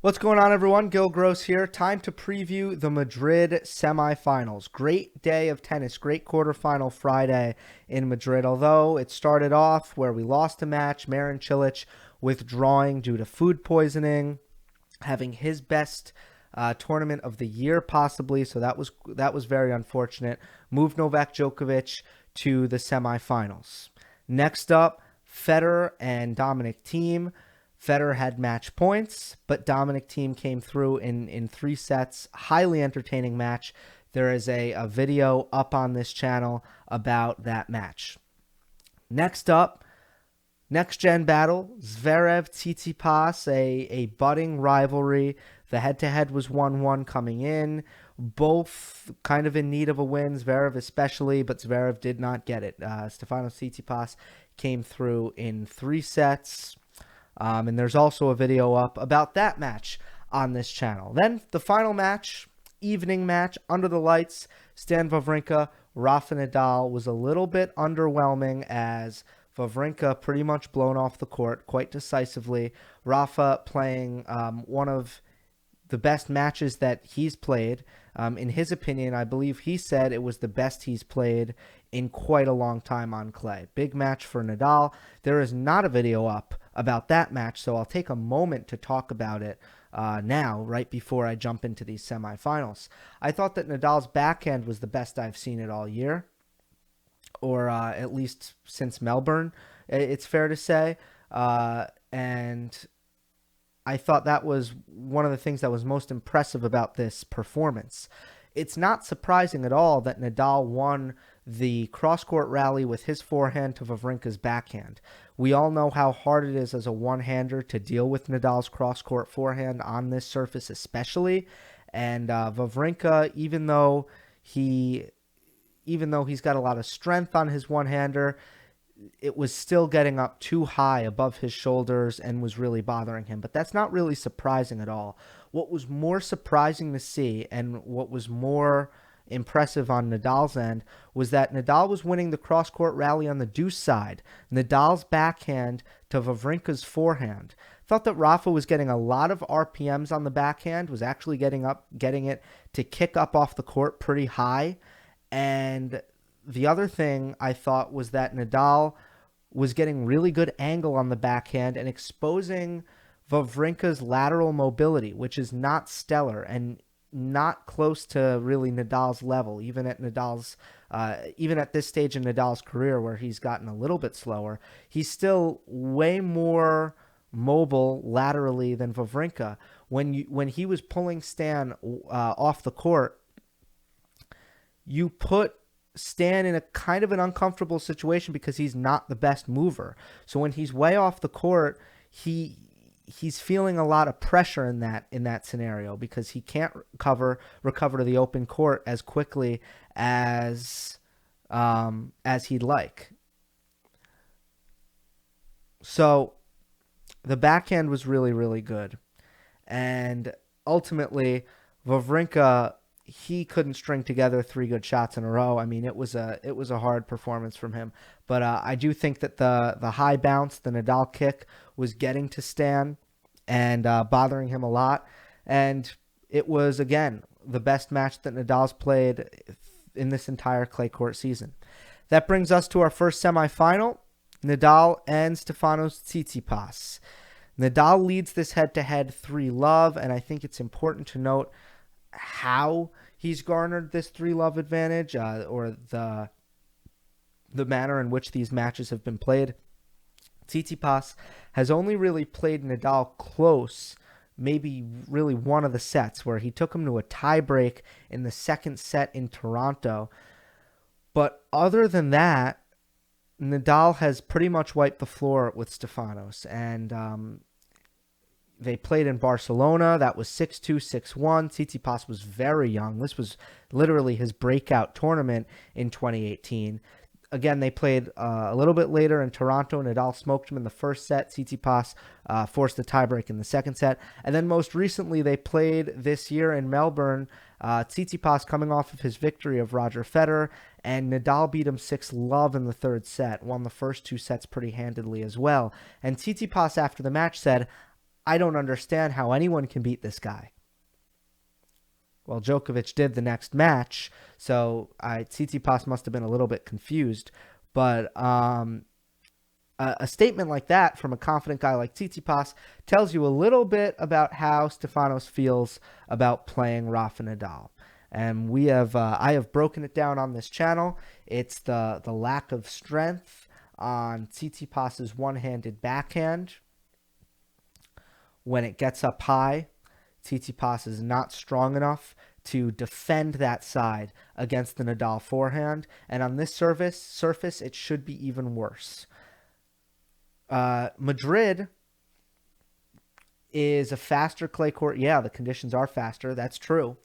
What's going on, everyone? Gill here. Time to preview the Madrid semifinals. Great day of tennis. Great quarterfinal Friday in Madrid. Although it started off where we lost a match, Marin Cilic withdrawing due to food poisoning, having his best tournament of the year possibly. So that was very unfortunate. Moved Novak Djokovic to the semifinals. Next up, Federer and Dominic Thiem. Federer had match points, but Dominic Thiem came through in 3 sets. Highly entertaining match. There is a video up on this channel about that match. Next up, next-gen battle, Zverev Tsitsipas, a budding rivalry. The head-to-head was 1-1 coming in. Both kind of in need of a win, Zverev especially, but Zverev did not get it. Stefanos Tsitsipas came through in 3 sets. And there's also a video up about that match on this channel. Then the final match, evening match, under the lights, Stan Wawrinka, Rafa Nadal, was a little bit underwhelming as Wawrinka pretty much blown off the court quite decisively. Rafa playing one of the best matches that he's played. In his opinion, I believe he said it was the best he's played in quite a long time on clay. Big match for Nadal. There is not a video up about that match, so I'll take a moment to talk about it now, right before I jump into these semifinals. I thought that Nadal's backhand was the best I've seen it all year, or at least since Melbourne, it's fair to say. And I thought that was one of the things that was most impressive about this performance. It's not surprising at all that Nadal won the cross-court rally with his forehand to Wawrinka's backhand. We all know how hard it is as a one-hander to deal with Nadal's cross-court forehand on this surface especially. And Wawrinka, even though he's got a lot of strength on his one-hander, it was still getting up too high above his shoulders and was really bothering him. But that's not really surprising at all. What was more surprising to see, and what was more impressive on Nadal's end, was that Nadal was winning the cross-court rally on the deuce side. Nadal's backhand to Wawrinka's forehand. Thought that Rafa was getting a lot of RPMs on the backhand, was actually getting it to kick up off the court pretty high. And the other thing I thought was that Nadal was getting really good angle on the backhand and exposing Wawrinka's lateral mobility, which is not stellar and not close to really Nadal's level, even at this stage in Nadal's career where he's gotten a little bit slower. He's still way more mobile laterally than Wawrinka. When he was pulling Stan off the court, you put Stan in a kind of an uncomfortable situation because he's not the best mover. So when he's way off the court, he's feeling a lot of pressure in that scenario because he can't recover to the open court as quickly as he'd like. So the backhand was really, really good. And ultimately, Wawrinka, he couldn't string together 3 good shots in a row. I mean, it was a hard performance from him. But I do think that the high bounce, the Nadal kick, was getting to Stan and bothering him a lot. And it was, again, the best match that Nadal's played in this entire clay court season. That brings us to our first semifinal, Nadal and Stefanos Tsitsipas. Nadal leads this head-to-head 3-love, and I think it's important to note how he's garnered this 3-love advantage, or the manner in which these matches have been played. Tsitsipas has only really played Nadal close, maybe really one of the sets, where he took him to a tiebreak in the second set in Toronto. But other than that, Nadal has pretty much wiped the floor with Stefanos, and they played in Barcelona. That was 6-2, 6-1. Tsitsipas was very young. This was literally his breakout tournament in 2018. Again, they played a little bit later in Toronto. Nadal smoked him in the first set. Tsitsipas forced the tiebreak in the second set. And then most recently, they played this year in Melbourne. Tsitsipas coming off of his victory of Roger Federer, and Nadal beat him 6-love in the third set. Won the first 2 sets pretty handedly as well. And Tsitsipas after the match said, I don't understand how anyone can beat this guy. Well, Djokovic did the next match, so Tsitsipas must have been a little bit confused. But a statement like that from a confident guy like Tsitsipas tells you a little bit about how Stefanos feels about playing Rafa Nadal. And I have broken it down on this channel. It's the lack of strength on Tsitsipas's one-handed backhand. When it gets up high, Tsitsipas is not strong enough to defend that side against the Nadal forehand. And on this surface, it should be even worse. Madrid is a faster clay court. Yeah, the conditions are faster. That's true.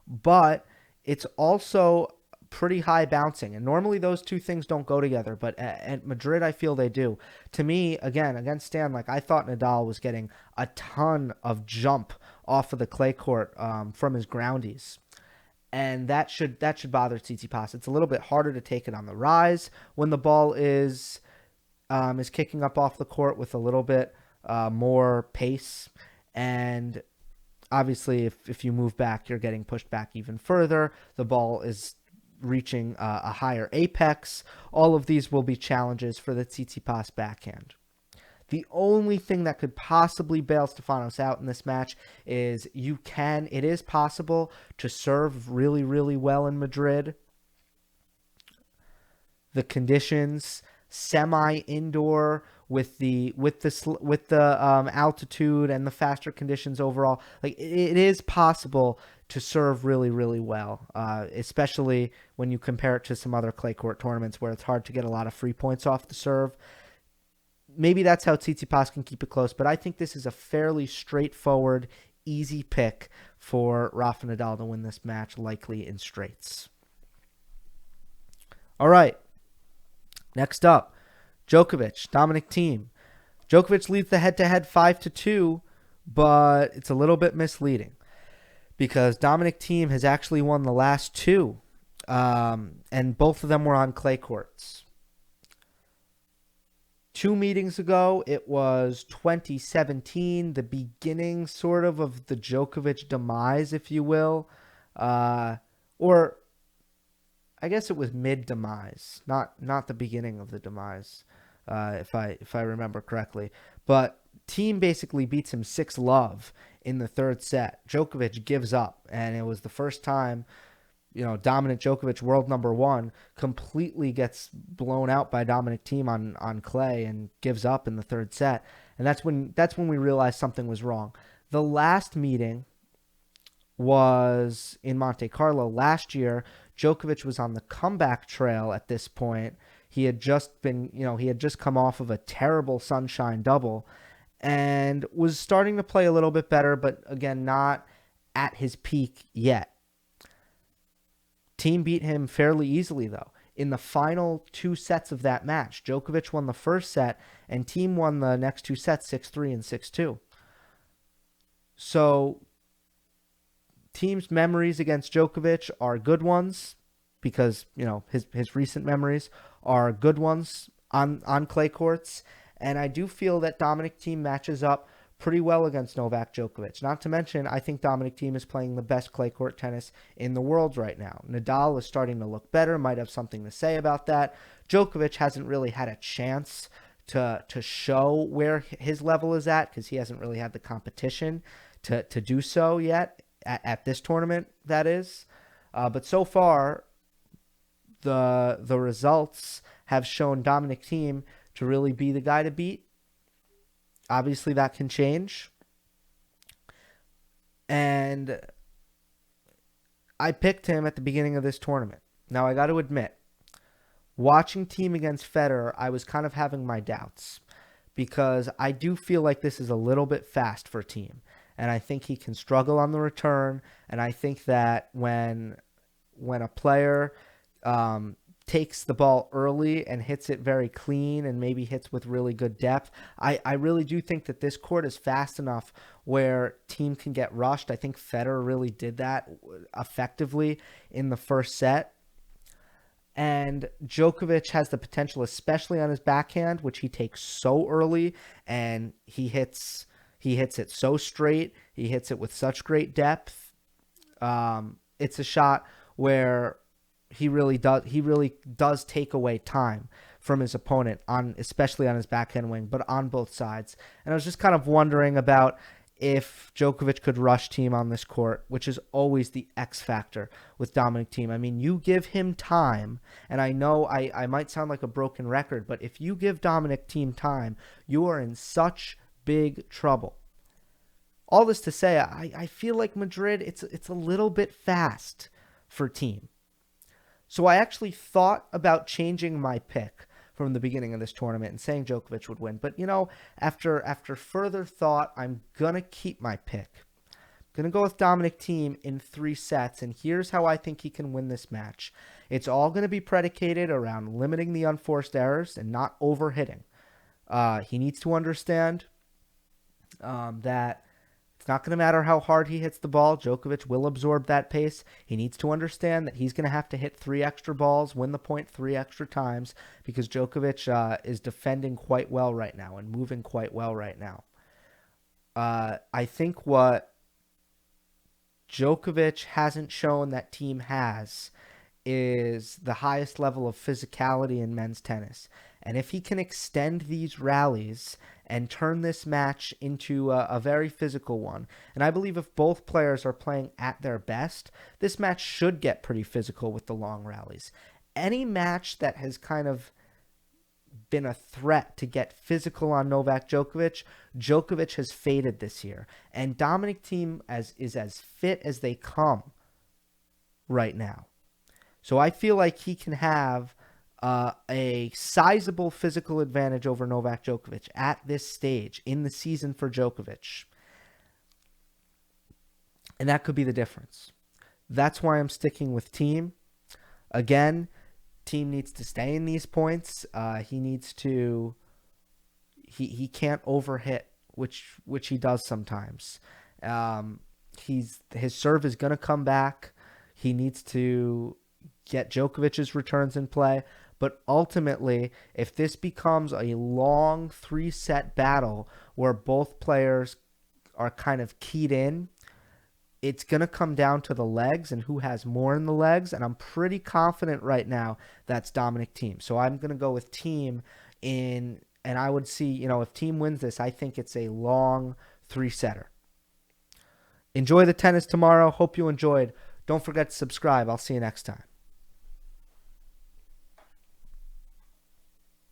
But it's also pretty high bouncing. And normally those two things don't go together. But at Madrid, I feel they do. To me, again, against Stan, like I thought Nadal was getting a ton of jump off of the clay court from his groundies. And that should bother Tsitsipas. It's a little bit harder to take it on the rise when the ball is kicking up off the court with a little bit more pace. And obviously, if you move back, you're getting pushed back even further. The ball is reaching a higher apex. All of these will be challenges for the Tsitsipas backhand. The only thing that could possibly bail Stefanos out in this match is it is possible to serve really, really well in Madrid. The conditions, semi-indoor with the altitude and the faster conditions overall, like it is possible to serve really, really well, especially when you compare it to some other clay court tournaments where it's hard to get a lot of free points off the serve. Maybe that's how Tsitsipas can keep it close, but I think this is a fairly straightforward, easy pick for Rafa Nadal to win this match, likely in straights. All right. Next up, Djokovic, Dominic Thiem. Djokovic leads the head-to-head 5-2, but it's a little bit misleading because Dominic Thiem has actually won the last two, and both of them were on clay courts. 2 meetings ago, it was 2017, the beginning sort of the Djokovic demise, if you will. Or I guess it was mid-demise, not the beginning of the demise, if I remember correctly. But Thiem basically beats him 6-love in the third set. Djokovic gives up, and it was the first time dominant Djokovic, world number 1, completely gets blown out by Dominic Thiem on clay and gives up in the third set. And that's when we realized something was wrong. The last meeting was in Monte Carlo last year. Djokovic was on the comeback trail at this point. He had just come off of a terrible sunshine double and was starting to play a little bit better, but again, not at his peak yet. Thiem beat him fairly easily, though. In the final 2 sets of that match, Djokovic won the first set, and Thiem won the next 2 sets, 6-3 and 6-2. So, Thiem's memories against Djokovic are good ones because, his recent memories are good ones on clay courts. And I do feel that Dominic Thiem matches up pretty well against Novak Djokovic. Not to mention, I think Dominic Thiem is playing the best clay court tennis in the world right now. Nadal is starting to look better, might have something to say about that. Djokovic hasn't really had a chance to show where his level is at because he hasn't really had the competition to do so yet at this tournament, that is. But so far, the results have shown Dominic Thiem to really be the guy to beat. Obviously, that can change. And I picked him at the beginning of this tournament. Now, I got to admit, watching Thiem against Federer, I was kind of having my doubts because I do feel like this is a little bit fast for Thiem. And I think he can struggle on the return. And I think that when a player takes the ball early and hits it very clean and maybe hits with really good depth, I really do think that this court is fast enough where Thiem can get rushed. I think Federer really did that effectively in the first set. And Djokovic has the potential, especially on his backhand, which he takes so early, and he hits He hits it so straight. He hits it with such great depth. It's a shot where he really does take away time from his opponent, especially on his backhand wing, but on both sides. And I was just kind of wondering about if Djokovic could rush Thiem on this court, which is always the X factor with Dominic Thiem. I mean, you give him time, and I know I might sound like a broken record, but if you give Dominic Thiem time, you are in such big trouble. All this to say, I feel like Madrid, it's a little bit fast for Thiem. So I actually thought about changing my pick from the beginning of this tournament and saying Djokovic would win. But, after further thought, I'm going to keep my pick. I'm going to go with Dominic Thiem in 3 sets, and here's how I think he can win this match. It's all going to be predicated around limiting the unforced errors and not overhitting. He needs to understand that it's not going to matter how hard he hits the ball. Djokovic will absorb that pace. He needs to understand that he's going to have to hit 3 extra balls, win the point 3 extra times, because Djokovic is defending quite well right now and moving quite well right now. I think what Djokovic hasn't shown that Thiem has is the highest level of physicality in men's tennis. And if he can extend these rallies and turn this match into a very physical one, and I believe if both players are playing at their best, this match should get pretty physical with the long rallies. Any match that has kind of been a threat to get physical on Novak Djokovic, Djokovic has faded this year. And Dominic Thiem is as fit as they come right now. So I feel like he can have a sizable physical advantage over Novak Djokovic at this stage in the season for Djokovic. And that could be the difference. That's why I'm sticking with Thiem. Again, Thiem needs to stay in these points. He needs to... He can't overhit, which he does sometimes. His serve is going to come back. He needs to get Djokovic's returns in play. But ultimately, if this becomes a long 3-set battle where both players are kind of keyed in, it's going to come down to the legs and who has more in the legs. And I'm pretty confident right now that's Dominic Thiem. So I'm going to go with Thiem and I would see, if Thiem wins this, I think it's a long 3-setter. Enjoy the tennis tomorrow. Hope you enjoyed. Don't forget to subscribe. I'll see you next time.